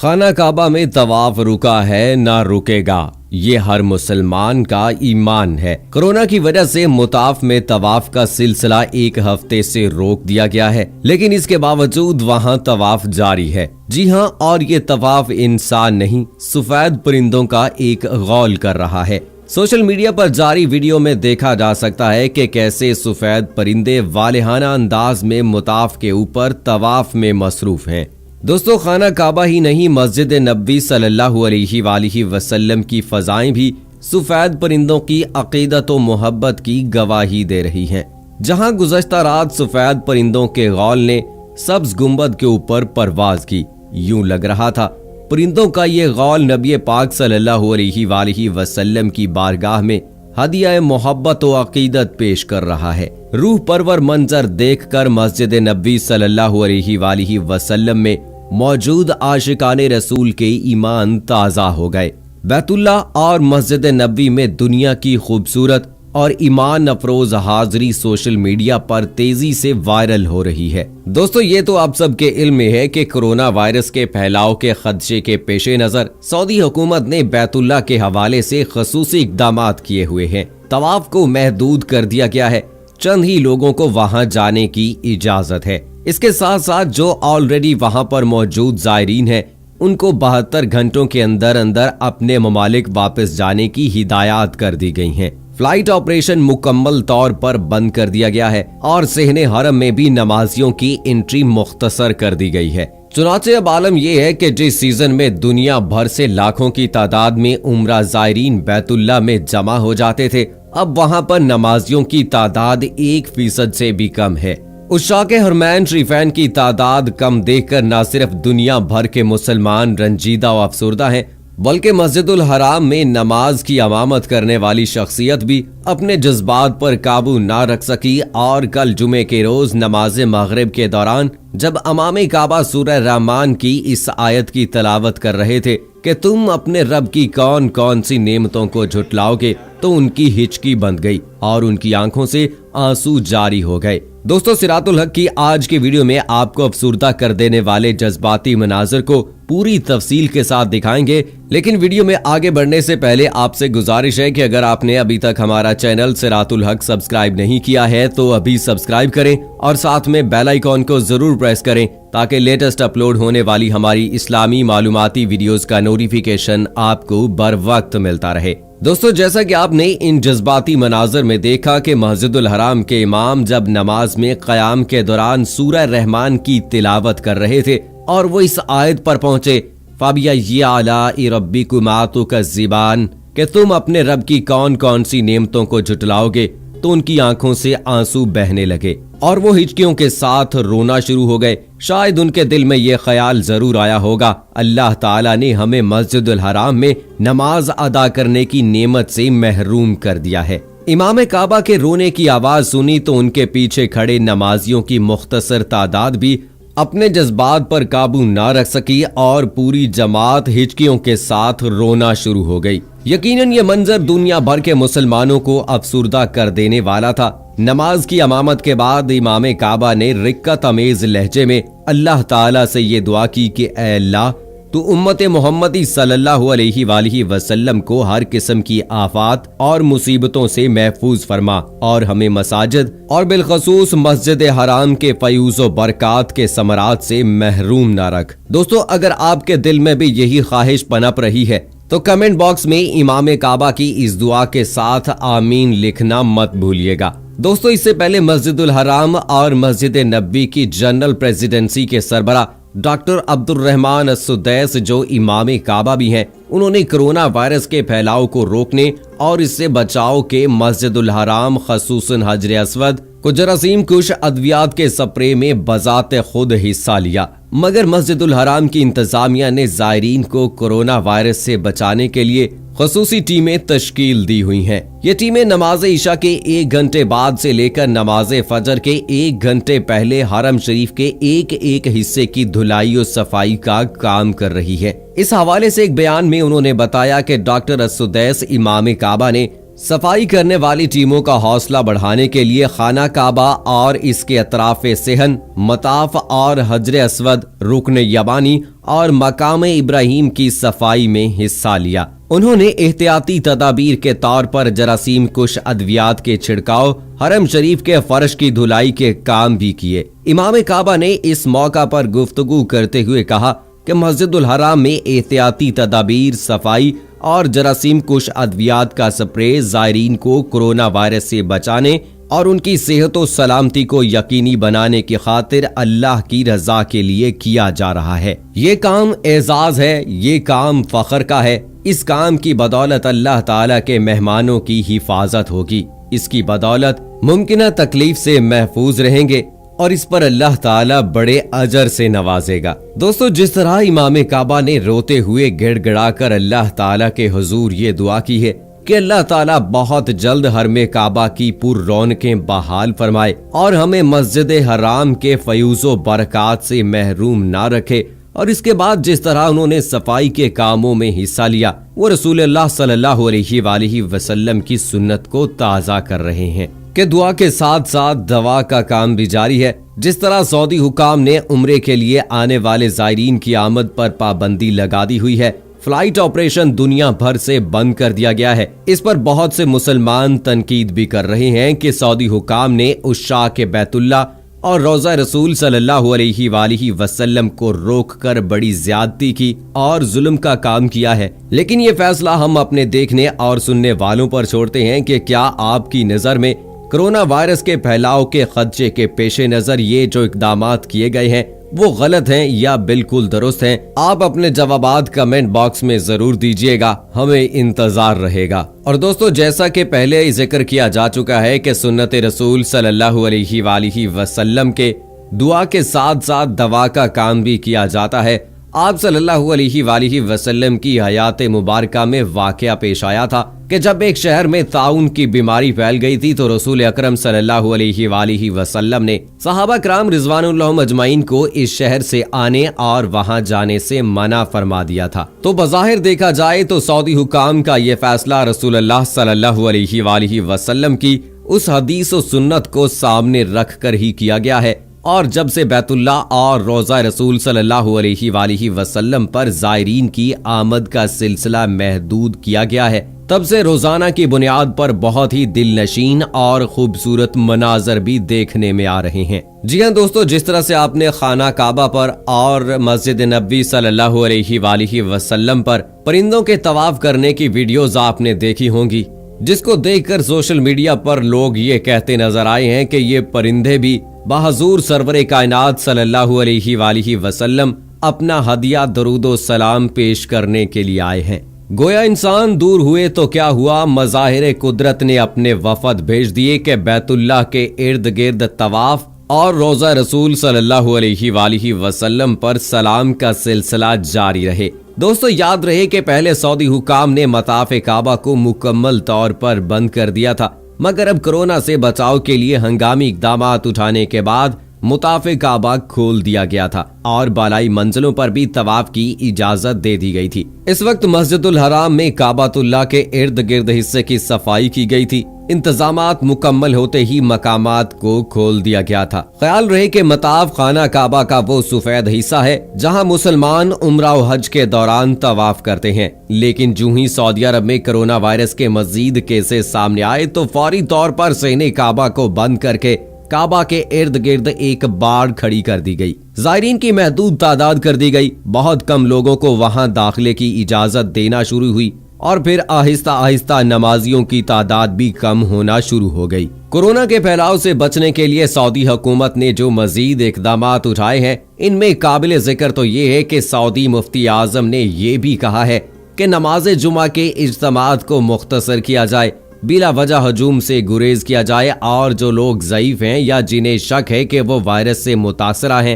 خانہ کعبہ میں طواف رکا ہے نہ رکے گا، یہ ہر مسلمان کا ایمان ہے۔ کورونا کی وجہ سے مطاف میں طواف کا سلسلہ ایک ہفتے سے روک دیا گیا ہے، لیکن اس کے باوجود وہاں طواف جاری ہے۔ جی ہاں، اور یہ طواف انسان نہیں، سفید پرندوں کا ایک غول کر رہا ہے۔ سوشل میڈیا پر جاری ویڈیو میں دیکھا جا سکتا ہے کہ کیسے سفید پرندے والہانہ انداز میں مطاف کے اوپر طواف میں مصروف ہیں۔ دوستو، خانہ کعبہ ہی نہیں، مسجد نبوی صلی اللہ علیہ وآلہ وسلم کی فضائیں بھی سفید پرندوں کی عقیدت و محبت کی گواہی دے رہی ہیں۔ جہاں گزشتہ رات سفید پرندوں کے غول نے سبز گنبد کے اوپر پرواز کی، یوں لگ رہا تھا پرندوں کا یہ غول نبی پاک صلی اللہ علیہ وآلہ وسلم کی بارگاہ میں ہدیہ محبت و عقیدت پیش کر رہا ہے۔ روح پرور منظر دیکھ کر مسجد نبوی صلی اللہ علیہ وآلہ وسلم میں موجود عاشقان رسول کے ایمان تازہ ہو گئے۔ بیت اللہ اور مسجد نبوی میں دنیا کی خوبصورت اور ایمان افروز حاضری سوشل میڈیا پر تیزی سے وائرل ہو رہی ہے۔ دوستو، یہ تو آپ سب کے علم میں ہے کہ کورونا وائرس کے پھیلاؤ کے خدشے کے پیش نظر سعودی حکومت نے بیت اللہ کے حوالے سے خصوصی اقدامات کیے ہوئے ہیں۔ طواف کو محدود کر دیا گیا ہے، چند ہی لوگوں کو وہاں جانے کی اجازت ہے۔ اس کے ساتھ ساتھ جو آلریڈی وہاں پر موجود زائرین ہیں، ان کو 72 گھنٹوں کے اندر اپنے ممالک واپس جانے کی ہدایات کر دی گئی ہیں۔ فلائٹ آپریشن مکمل طور پر بند کر دیا گیا ہے اور صحن حرم میں بھی نمازیوں کی انٹری مختصر کر دی گئی ہے۔ چنانچہ اب عالم یہ ہے کہ جس سیزن میں دنیا بھر سے لاکھوں کی تعداد میں عمرہ زائرین بیت اللہ میں جمع ہو جاتے تھے، اب وہاں پر نمازیوں کی تعداد 1% سے بھی کم ہے۔ عشاق حرمین شریفین کی تعداد کم دیکھ کر نہ صرف دنیا بھر کے مسلمان رنجیدہ و افسردہ ہیں، بلکہ مسجد الحرام میں نماز کی امامت کرنے والی شخصیت بھی اپنے جذبات پر قابو نہ رکھ سکی اور کل جمعے کے روز نماز مغرب کے دوران جب امام کعبہ سورہ رحمان کی اس آیت کی تلاوت کر رہے تھے کہ تم اپنے رب کی کون کون سی نعمتوں کو جھٹلاؤ گے، تو ان کی ہچکی بند گئی اور ان کی آنکھوں سے آنسو جاری ہو گئے۔ دوستو، صراط الحق کی آج کی ویڈیو میں آپ کو افسردہ کر دینے والے جذباتی مناظر کو پوری تفصیل کے ساتھ دکھائیں گے، لیکن ویڈیو میں آگے بڑھنے سے پہلے آپ سے گزارش ہے کہ اگر آپ نے ابھی تک ہمارا چینل صراط الحق سبسکرائب نہیں کیا ہے تو ابھی سبسکرائب کریں اور ساتھ میں بیل آئیکن کو ضرور پریس کریں تاکہ لیٹسٹ اپلوڈ ہونے والی ہماری اسلامی معلوماتی ویڈیوز کا نوٹیفیکیشن آپ کو بر وقت ملتا رہے۔ دوستو، جیسا کہ آپ نے ان جذباتی مناظر میں دیکھا کہ مسجد الحرام کے امام جب نماز میں قیام کے دوران سورہ رحمان کی تلاوت کر رہے تھے اور وہ اس آیت پر پہنچے، فَبِأَيِّ آلَاءِ رَبِّكُمَا تُكَذِّبَانِ، کہ تم اپنے رب کی کون کون سی نعمتوں کو جھٹلاؤ گے، تو ان کی آنکھوں سے آنسو بہنے لگے اور وہ ہچکیوں کے ساتھ رونا شروع ہو گئے۔ شاید ان کے دل میں یہ خیال ضرور آیا ہوگا، اللہ تعالیٰ نے ہمیں مسجد الحرام میں نماز ادا کرنے کی نعمت سے محروم کر دیا ہے۔ امام کعبہ کے رونے کی آواز سنی تو ان کے پیچھے کھڑے نمازیوں کی مختصر تعداد بھی اپنے جذبات پر قابو نہ رکھ سکی اور پوری جماعت ہچکیوں کے ساتھ رونا شروع ہو گئی۔ یقیناً یہ منظر دنیا بھر کے مسلمانوں کو افسردہ کر دینے والا تھا۔ نماز کی امامت کے بعد امام کعبہ نے رقت امیز لہجے میں اللہ تعالیٰ سے یہ دعا کی کہ اے اللہ، تو امت محمدی صلی اللہ علیہ وآلہ وسلم کو ہر قسم کی آفات اور مصیبتوں سے محفوظ فرما اور ہمیں مساجد اور بالخصوص مسجد حرام کے فیوز و برکات کے ثمرات سے محروم نہ رکھ۔ دوستو، اگر آپ کے دل میں بھی یہی خواہش پنپ رہی ہے تو کمنٹ باکس میں امام کعبہ کی اس دعا کے ساتھ آمین لکھنا مت بھولیے گا۔ دوستو، اس سے پہلے مسجد الحرام اور مسجد نبوی کی جنرل پریزیڈنسی کے سربراہ ڈاکٹر عبد الرحمن السدیس، جو امام کعبہ بھی ہیں، انہوں نے کورونا وائرس کے پھیلاؤ کو روکنے اور اس سے بچاؤ کے مسجد الحرام خصوصاً حجر اسود کو جراثیم کش ادویات کے سپرے میں بذات خود حصہ لیا، مگر مسجد الحرام کی انتظامیہ نے زائرین کو کورونا وائرس سے بچانے کے لیے خصوصی ٹیمیں تشکیل دی ہوئی ہیں۔ یہ ٹیمیں نماز عشاء کے 1 گھنٹے بعد سے لے کر نماز فجر کے 1 گھنٹے پہلے حرم شریف کے ایک حصے کی دھلائی و صفائی کا کام کر رہی ہے۔ اس حوالے سے ایک بیان میں انہوں نے بتایا کہ ڈاکٹر السدیس، امام کعبہ نے صفائی کرنے والی ٹیموں کا حوصلہ بڑھانے کے لیے خانہ کعبہ اور اس کے اطراف صحن، مطاف اور حجر اسود، رکن یمانی اور مقام ابراہیم کی صفائی میں حصہ لیا۔ انہوں نے احتیاطی تدابیر کے طور پر جراثیم کش ادویات کے چھڑکاؤ، حرم شریف کے فرش کی دھلائی کے کام بھی کیے۔ امام کعبہ نے اس موقع پر گفتگو کرتے ہوئے کہا کہ مسجد الحرام میں احتیاطی تدابیر، صفائی اور جراثیم کش ادویات کا سپرے زائرین کو کورونا وائرس سے بچانے اور ان کی صحت و سلامتی کو یقینی بنانے کی خاطر اللہ کی رضا کے لیے کیا جا رہا ہے۔ یہ کام اعزاز ہے، یہ کام فخر کا ہے۔ اس کام کی بدولت اللہ تعالیٰ کے مہمانوں کی حفاظت ہوگی، اس کی بدولت ممکنہ تکلیف سے محفوظ رہیں گے اور اس پر اللہ تعالیٰ بڑے اجر سے نوازے گا۔ دوستو، جس طرح امام کعبہ نے روتے ہوئے گڑ گڑا کر اللہ تعالیٰ کے حضور یہ دعا کی ہے کہ اللہ تعالیٰ بہت جلد حرم کعبہ کی پر رونقیں بحال فرمائے اور ہمیں مسجد حرام کے فیوز و برکات سے محروم نہ رکھے، اور اس کے بعد جس طرح انہوں نے صفائی کے کاموں میں حصہ لیا، وہ رسول اللہ صلی اللہ علیہ وآلہ وسلم کی سنت کو تازہ کر رہے ہیں کہ دعا کے ساتھ ساتھ دوا کا کام بھی جاری ہے۔ جس طرح سعودی حکام نے عمرے کے لیے آنے والے زائرین کی آمد پر پابندی لگا دی ہوئی ہے، فلائٹ آپریشن دنیا بھر سے بند کر دیا گیا ہے۔ اس پر بہت سے مسلمان تنقید بھی کر رہے ہیں کہ سعودی حکام نے عشاق بیت اللہ اور روضہ رسول صلی اللہ علیہ وآلہ وسلم کو روک کر بڑی زیادتی کی اور ظلم کا کام کیا ہے۔ لیکن یہ فیصلہ ہم اپنے دیکھنے اور سننے والوں پر چھوڑتے ہیں کہ کیا آپ کی نظر میں کرونا وائرس کے پھیلاؤ کے خدشے کے پیش نظر یہ جو اقدامات کیے گئے ہیں وہ غلط ہیں یا بالکل درست ہیں؟ آپ اپنے جوابات کمنٹ باکس میں ضرور دیجیے گا، ہمیں انتظار رہے گا۔ اور دوستو، جیسا کہ پہلے ذکر کیا جا چکا ہے کہ سنت رسول صلی اللہ علیہ وآلہ وسلم کے دعا کے ساتھ ساتھ دوا کا کام بھی کیا جاتا ہے۔ آپ صلی اللہ علیہ وآلہ وسلم کی حیات مبارکہ میں واقعہ پیش آیا تھا کہ جب ایک شہر میں طاعون کی بیماری پھیل گئی تھی تو رسول اکرم صلی اللہ علیہ وآلہ وسلم نے صحابہ کرام رضوان اللہ اجمعین کو اس شہر سے آنے اور وہاں جانے سے منع فرما دیا تھا۔ تو بظاہر دیکھا جائے تو سعودی حکام کا یہ فیصلہ رسول اللہ صلی اللہ علیہ وآلہ وسلم کی اس حدیث و سنت کو سامنے رکھ کر ہی کیا گیا ہے، اور جب سے بیت اللہ اور روضہ رسول صلی اللہ علیہ وآلہ وسلم پر زائرین کی آمد کا سلسلہ محدود کیا گیا ہے، تب سے روزانہ کی بنیاد پر بہت ہی دل نشین اور خوبصورت مناظر بھی دیکھنے میں آ رہے ہیں۔ جی ہاں دوستو، جس طرح سے آپ نے خانہ کعبہ پر اور مسجد نبوی صلی اللہ علیہ وآلہ وسلم پر پرندوں کے طواف کرنے کی ویڈیوز آپ نے دیکھی ہوں گی، جس کو دیکھ کر سوشل میڈیا پر لوگ یہ کہتے نظر آئے ہیں کہ یہ پرندے بھی بحضور سرور کائنات صلی اللہ علیہ وآلہ وسلم اپنا ہدیہ درود و سلام پیش کرنے کے لیے آئے ہیں۔ گویا انسان دور ہوئے تو کیا ہوا، مظاہر قدرت نے اپنے وفد بھیج دیے کہ بیت اللہ کے ارد گرد طواف اور روضہ رسول صلی اللہ علیہ وآلہ وسلم پر سلام کا سلسلہ جاری رہے۔ دوستو، یاد رہے کہ پہلے سعودی حکام نے مطاف کعبہ کو مکمل طور پر بند کر دیا تھا، مگر اب کورونا سے بچاؤ کے لیے ہنگامی اقدامات اٹھانے کے بعد مطاف کعبہ کھول دیا گیا تھا اور بالائی منزلوں پر بھی طواف کی اجازت دے دی گئی تھی۔ اس وقت مسجد الحرام میں کعبۃ اللہ کے ارد گرد حصے کی صفائی کی گئی تھی۔ انتظامات مکمل ہوتے ہی مقامات کو کھول دیا گیا تھا۔ خیال رہے کہ مطاف خانہ کعبہ کا وہ سفید حصہ ہے جہاں مسلمان عمرہ و حج کے دوران طواف کرتے ہیں، لیکن جو ہی سعودی عرب میں کرونا وائرس کے مزید کیسز سامنے آئے تو فوری طور پر صحن کعبہ کو بند کر کے کعبہ کے ارد گرد ایک باڑ کھڑی کر دی گئی، زائرین کی محدود تعداد کر دی گئی، بہت کم لوگوں کو وہاں داخلے کی اجازت دینا شروع ہوئی اور پھر آہستہ آہستہ نمازیوں کی تعداد بھی کم ہونا شروع ہو گئی۔ کورونا کے پھیلاؤ سے بچنے کے لیے سعودی حکومت نے جو مزید اقدامات اٹھائے ہیں، ان میں قابل ذکر تو یہ ہے کہ سعودی مفتی اعظم نے یہ بھی کہا ہے کہ نماز جمعہ کے اجتماعات کو مختصر کیا جائے، بلا وجہ ہجوم سے گریز کیا جائے، اور جو لوگ ضعیف ہیں یا جنہیں شک ہے کہ وہ وائرس سے متاثرہ ہیں